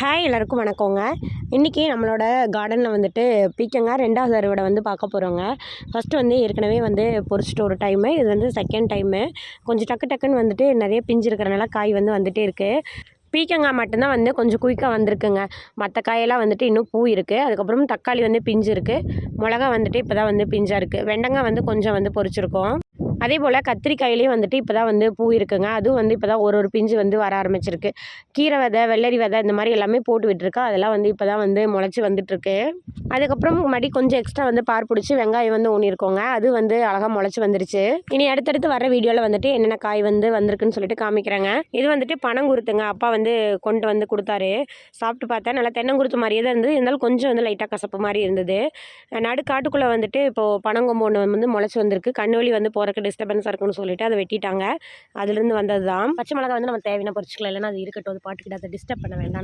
Hi எல்லாருக்கும் வணக்கங்க. இன்றைக்கி நம்மளோட கார்டனில் வந்துட்டு பீக்கங்காய் 2வது அறுவடை வந்து பார்க்க போகிறோங்க. ஃபஸ்ட்டு வந்து ஏற்கனவே வந்து பொறிச்சிட்டு ஒரு டைமு, இது வந்து செகண்ட் டைமு. கொஞ்சம் டக்குன்னு வந்துட்டு நிறைய பிஞ்சு இருக்கிறனால காய் வந்து வந்துகிட்டே இருக்குது. பீக்கங்காய் மட்டும்தான் வந்து கொஞ்சம் குயிக்காக வந்திருக்குங்க. மற்ற காயெல்லாம் வந்துட்டு இன்னும் பூ இருக்குது. அதுக்கப்புறம் தக்காளி வந்து பிஞ்சு இருக்குது. மிளகா வந்துட்டு இப்போ தான் வந்து பிஞ்சாக இருக்குது. வெண்டைக்காய் வந்து கொஞ்சம் வந்து பொறிச்சிருக்கோம். அதே போல் கத்திரிக்காயிலையும் வந்துட்டு இப்போ தான் வந்து பூ இருக்குங்க. அதுவும் வந்து இப்போ தான் ஒரு பிஞ்சு வந்து வர ஆரம்பிச்சிருக்கு. கீரை விதை, வெள்ளரி விதை இந்த மாதிரி எல்லாமே போட்டு விட்டுருக்கா. அதெல்லாம் வந்து இப்போ தான் வந்து முளைச்சி வந்துட்டுருக்கு. அதுக்கப்புறம் மறுபடி கொஞ்சம் எக்ஸ்ட்ரா வந்து பார் பிடிச்சி வெங்காயம் வந்து ஊனியிருக்கோங்க. அது வந்து அழகாக முளைச்சி வந்துருச்சு. இனி அடுத்தடுத்து வர வீடியோவில் வந்துட்டு என்னென்ன காய் வந்து வந்திருக்குன்னு சொல்லிட்டு காமிக்கிறேங்க. இது வந்துட்டு பனங்குருத்துங்க. அப்பா வந்து கொண்டு வந்து கொடுத்தாரு. சாப்பிட்டு பார்த்தேன். நல்லா தென்னங்குருத்து மாதிரியே தான் இருந்தது. இருந்தாலும் கொஞ்சம் வந்து லைட்டாக கசப்பு மாதிரி இருந்தது. காட்டுக்குள்ளே வந்துட்டு இப்போது பனங்கொம்பு ஒன்று வந்து முளைச்சி வந்திருக்கு. கண்ணுவலி வந்து போகிறக்கு டிஸ்டர்பன்ஸாக இருக்குன்னு சொல்லிட்டு அதை வெட்டிட்டாங்க. அதுலேருந்து வந்தது தான். பச்சை மிளகா வந்து நம்ம தேவையான பொறிச்சிக்கலாம், இல்லைன்னா அது இருக்கட்டும், அது பாட்டுக்கிட்ட அதை டிஸ்டர்ப் பண்ண வேண்டாம்.